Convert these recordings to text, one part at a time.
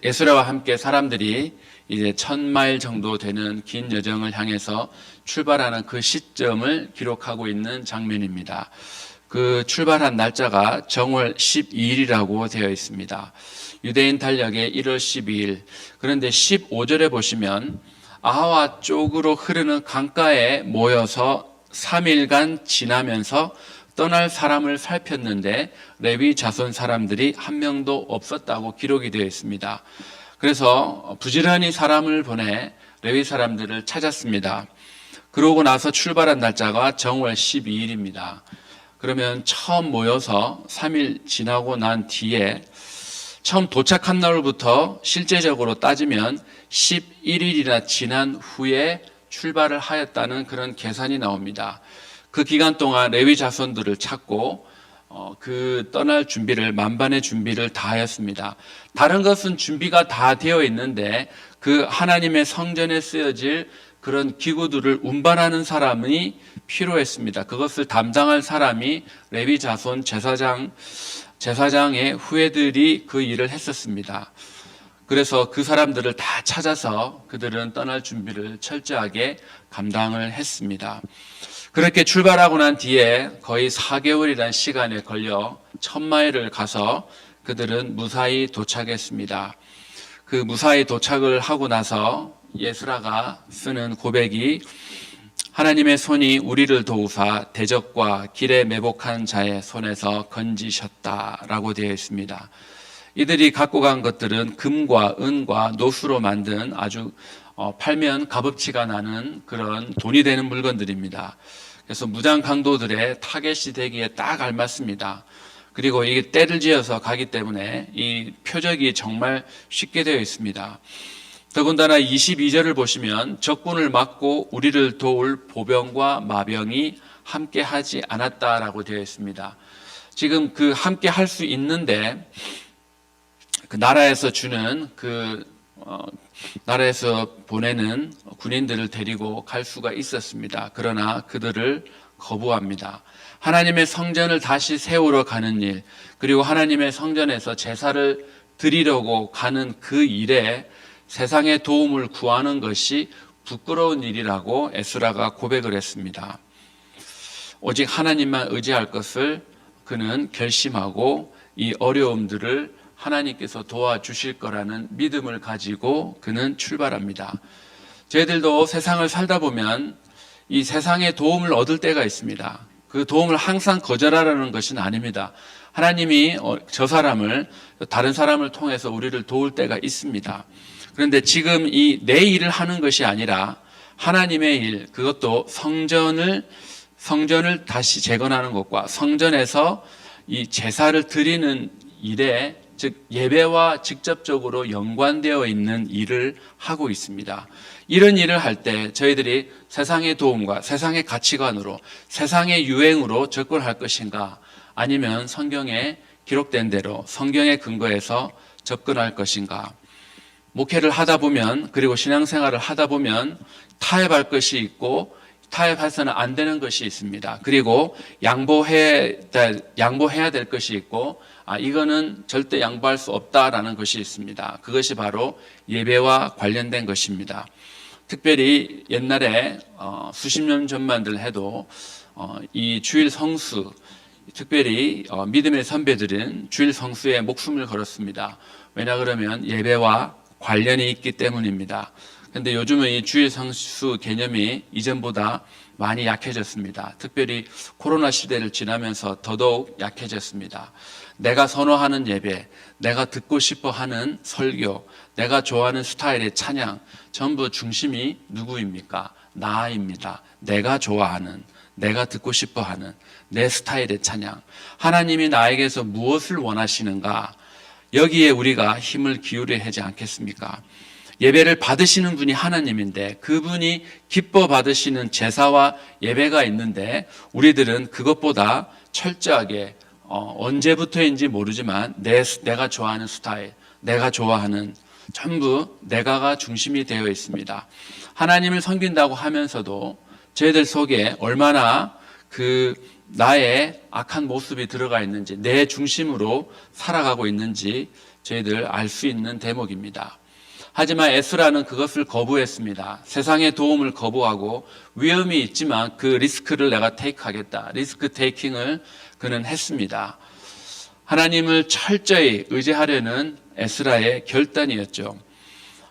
에스라와 함께 사람들이 이제 1000마일 정도 되는 긴 여정을 향해서 출발하는 그 시점을 기록하고 있는 장면입니다. 그 출발한 날짜가 정월 12일이라고 되어 있습니다. 유대인 달력의 1월 12일. 그런데 15절에 보시면 아하와 쪽으로 흐르는 강가에 모여서 3일간 지나면서 떠날 사람을 살폈는데 레위 자손 사람들이 한 명도 없었다고 기록이 되어 있습니다. 그래서 부지런히 사람을 보내 레위 사람들을 찾았습니다. 그러고 나서 출발한 날짜가 정월 12일입니다. 그러면 처음 모여서 3일 지나고 난 뒤에 처음 도착한 날부터 실제적으로 따지면 11일이나 지난 후에 출발을 하였다는 그런 계산이 나옵니다. 그 기간 동안 레위 자손들을 찾고 그 떠날 준비를 만반의 준비를 다 하였습니다. 다른 것은 준비가 다 되어 있는데 그 하나님의 성전에 쓰여질 그런 기구들을 운반하는 사람이 필요했습니다. 그것을 담당할 사람이 레위 자손 제사장의 후예들이 그 일을 했었습니다. 그래서 그 사람들을 다 찾아서 그들은 떠날 준비를 철저하게 감당을 했습니다. 그렇게 출발하고 난 뒤에 거의 4개월이라는 시간에 걸려 1000마일을 가서 그들은 무사히 도착했습니다. 그 무사히 도착을 하고 나서 에스라가 쓰는 고백이 하나님의 손이 우리를 도우사 대적과 길에 매복한 자의 손에서 건지셨다라고 되어 있습니다. 이들이 갖고 간 것들은 금과 은과 노수로 만든 아주 팔면 값어치가 나는 그런 돈이 되는 물건들입니다. 그래서 무장 강도들의 타겟이 되기에 딱 알맞습니다. 그리고 이게 때를 지어서 가기 때문에 이 표적이 정말 쉽게 되어 있습니다. 더군다나 22절을 보시면 적군을 막고 우리를 도울 보병과 마병이 함께 하지 않았다라고 되어 있습니다. 지금 그 함께 할 수 있는데 그 나라에서 주는 나라에서 보내는 군인들을 데리고 갈 수가 있었습니다. 그러나 그들을 거부합니다. 하나님의 성전을 다시 세우러 가는 일, 그리고 하나님의 성전에서 제사를 드리려고 가는 그 일에 세상의 도움을 구하는 것이 부끄러운 일이라고 에스라가 고백을 했습니다. 오직 하나님만 의지할 것을 그는 결심하고 이 어려움들을 하나님께서 도와주실 거라는 믿음을 가지고 그는 출발합니다. 저희들도 세상을 살다 보면 이 세상의 도움을 얻을 때가 있습니다. 그 도움을 항상 거절하라는 것은 아닙니다. 하나님이 저 사람을, 다른 사람을 통해서 우리를 도울 때가 있습니다. 그런데 지금 이 내 일을 하는 것이 아니라 하나님의 일, 그것도 성전을 다시 재건하는 것과 성전에서 이 제사를 드리는 일에, 즉 예배와 직접적으로 연관되어 있는 일을 하고 있습니다. 이런 일을 할 때 저희들이 세상의 도움과 세상의 가치관으로, 세상의 유행으로 접근할 것인가, 아니면 성경에 기록된 대로 성경의 근거에서 접근할 것인가. 목회를 하다 보면, 그리고 신앙생활을 하다 보면 타협할 것이 있고 타협해서는 안 되는 것이 있습니다. 그리고 양보해야 될 것이 있고, 이거는 절대 양보할 수 없다라는 것이 있습니다. 그것이 바로 예배와 관련된 것입니다. 특별히 옛날에 수십 년 전만들 해도 이 주일 성수, 특별히 믿음의 선배들은 주일 성수에 목숨을 걸었습니다. 왜냐 그러면 예배와 관련이 있기 때문입니다. 그런데 요즘은 이 주일 성수 개념이 이전보다 많이 약해졌습니다. 특별히 코로나 시대를 지나면서 더더욱 약해졌습니다. 내가 선호하는 예배, 내가 듣고 싶어 하는 설교, 내가 좋아하는 스타일의 찬양, 전부 중심이 누구입니까? 나입니다. 내가 좋아하는, 내가 듣고 싶어 하는 내 스타일의 찬양. 하나님이 나에게서 무엇을 원하시는가? 여기에 우리가 힘을 기울여야 하지 않겠습니까? 예배를 받으시는 분이 하나님인데 그분이 기뻐 받으시는 제사와 예배가 있는데 우리들은 그것보다 철저하게 언제부터인지 모르지만 내가 좋아하는 스타일, 내가 좋아하는 전부 내가가 중심이 되어 있습니다. 하나님을 섬긴다고 하면서도 저희들 속에 얼마나 나의 악한 모습이 들어가 있는지, 내 중심으로 살아가고 있는지 저희들 알 수 있는 대목입니다. 하지만 에스라는 그것을 거부했습니다. 세상의 도움을 거부하고 위험이 있지만 그 리스크를 내가 테이크하겠다. 리스크 테이킹을 그는 했습니다. 하나님을 철저히 의지하려는 에스라의 결단이었죠.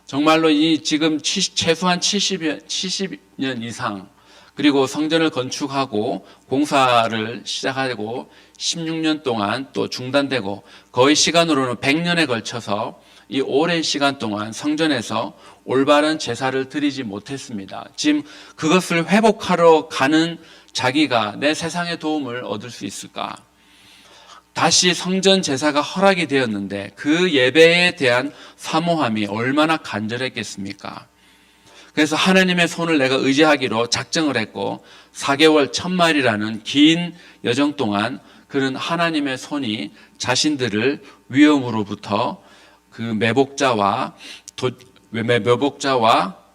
정말로 이 지금 최소한 70년 이상 그리고 성전을 건축하고 공사를 시작하고 16년 동안 또 중단되고 거의 시간으로는 100년에 걸쳐서 이 오랜 시간 동안 성전에서 올바른 제사를 드리지 못했습니다. 지금 그것을 회복하러 가는 자기가 내 세상의 도움을 얻을 수 있을까? 다시 성전 제사가 허락이 되었는데 그 예배에 대한 사모함이 얼마나 간절했겠습니까? 그래서 하나님의 손을 내가 의지하기로 작정을 했고 4개월 1000마일이라는 긴 여정 동안 그는 하나님의 손이 자신들을 위험으로부터 그 매복자와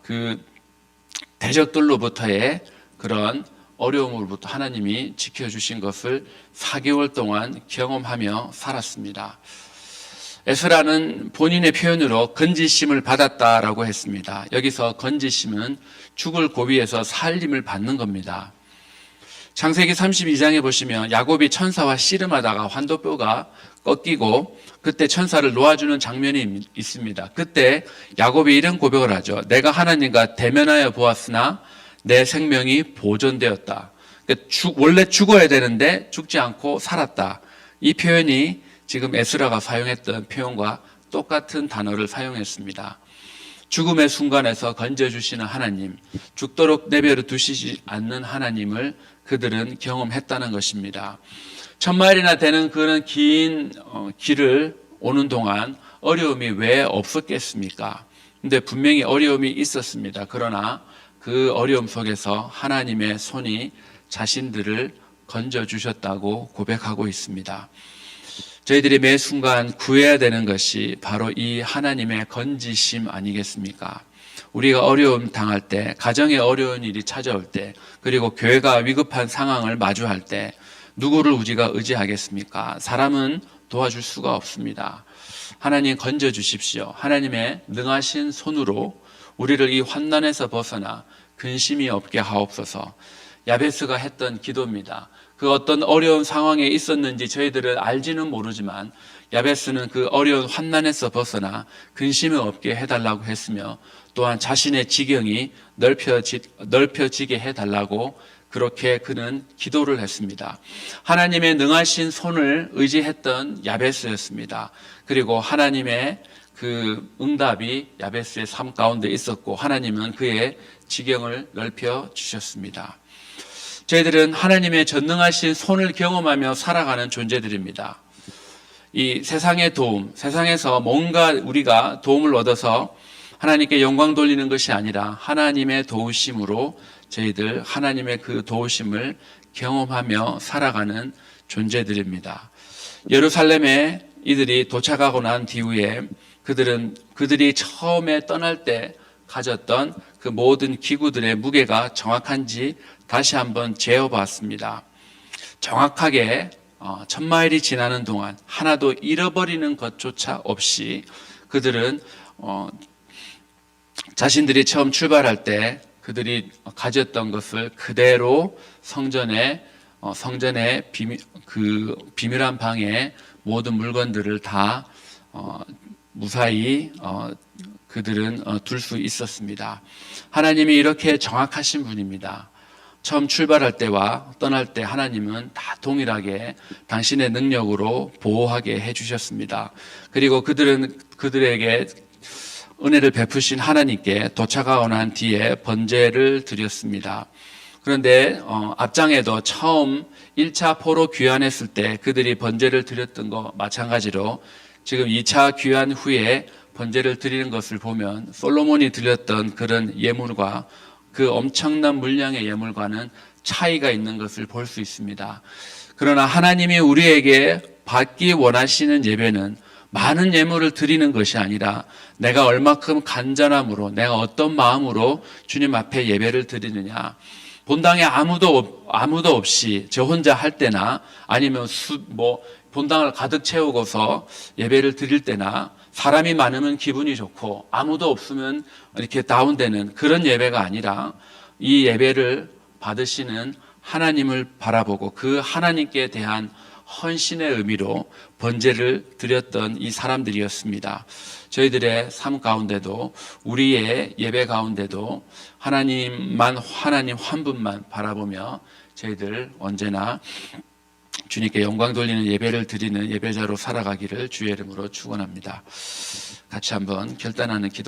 그 대적들로부터의 그런 어려움으로부터 하나님이 지켜주신 것을 4개월 동안 경험하며 살았습니다. 에스라는 본인의 표현으로 건지심을 받았다라고 했습니다. 여기서 건지심은 죽을 고비에서 살림을 받는 겁니다. 창세기 32장에 보시면 야곱이 천사와 씨름하다가 환도뼈가 꺾이고 그때 천사를 놓아주는 장면이 있습니다. 그때 야곱이 이런 고백을 하죠. 내가 하나님과 대면하여 보았으나 내 생명이 보존되었다. 그러니까 원래 죽어야 되는데 죽지 않고 살았다. 이 표현이 지금 에스라가 사용했던 표현과 똑같은 단어를 사용했습니다. 죽음의 순간에서 건져주시는 하나님, 죽도록 내버려 두시지 않는 하나님을 그들은 경험했다는 것입니다. 1000마일이나 되는 그런 긴 길을 오는 동안 어려움이 왜 없었겠습니까? 근데 분명히 어려움이 있었습니다. 그러나 그 어려움 속에서 하나님의 손이 자신들을 건져주셨다고 고백하고 있습니다. 저희들이 매 순간 구해야 되는 것이 바로 이 하나님의 건지심 아니겠습니까? 우리가 어려움 당할 때, 가정에 어려운 일이 찾아올 때, 그리고 교회가 위급한 상황을 마주할 때 누구를 우리가 의지하겠습니까? 사람은 도와줄 수가 없습니다. 하나님 건져주십시오. 하나님의 능하신 손으로 우리를 이 환난에서 벗어나 근심이 없게 하옵소서. 야베스가 했던 기도입니다. 그 어떤 어려운 상황에 있었는지 저희들은 알지는 모르지만 야베스는 그 어려운 환난에서 벗어나 근심이 없게 해달라고 했으며 또한 자신의 지경이 넓혀지게 해달라고 그렇게 그는 기도를 했습니다. 하나님의 능하신 손을 의지했던 야베스였습니다. 그리고 하나님의 그 응답이 야베스의 삶 가운데 있었고 하나님은 그의 지경을 넓혀 주셨습니다. 저희들은 하나님의 전능하신 손을 경험하며 살아가는 존재들입니다. 이 세상의 도움, 세상에서 뭔가 우리가 도움을 얻어서 하나님께 영광 돌리는 것이 아니라 하나님의 도우심으로 저희들 하나님의 그 도우심을 경험하며 살아가는 존재들입니다. 예루살렘에 이들이 도착하고 난 뒤후에 그들이 처음에 떠날 때 가졌던 그 모든 기구들의 무게가 정확한지 다시 한번 재어봤습니다. 정확하게 1000마일이 지나는 동안 하나도 잃어버리는 것조차 없이 그들은 자신들이 처음 출발할 때 그들이 가졌던 것을 그대로 성전의 비밀한 방에 모든 물건들을 다 무사히 그들은 둘 수 있었습니다. 하나님이 이렇게 정확하신 분입니다. 처음 출발할 때와 떠날 때 하나님은 다 동일하게 당신의 능력으로 보호하게 해주셨습니다. 그리고 그들에게 은혜를 베푸신 하나님께 도착하고 난 뒤에 번제를 드렸습니다. 그런데 앞장에도 처음 1차 포로 귀환했을 때 그들이 번제를 드렸던 것 마찬가지로 지금 2차 귀환 후에 번제를 드리는 것을 보면 솔로몬이 드렸던 그런 예물과 그 엄청난 물량의 예물과는 차이가 있는 것을 볼 수 있습니다. 그러나 하나님이 우리에게 받기 원하시는 예배는 많은 예물을 드리는 것이 아니라 내가 얼마큼 간절함으로 내가 어떤 마음으로 주님 앞에 예배를 드리느냐. 본당에 아무도 없이 저 혼자 할 때나 아니면 본당을 가득 채우고서 예배를 드릴 때나 사람이 많으면 기분이 좋고 아무도 없으면 이렇게 다운되는 그런 예배가 아니라 이 예배를 받으시는 하나님을 바라보고 그 하나님께 대한 헌신의 의미로 번제를 드렸던 이 사람들이었습니다. 저희들의 삶 가운데도 우리의 예배 가운데도 하나님 한 분만 바라보며 저희들 언제나 주님께 영광 돌리는 예배를 드리는 예배자로 살아가기를 주의 이름으로 축원합니다. 같이 한번 결단하는 기도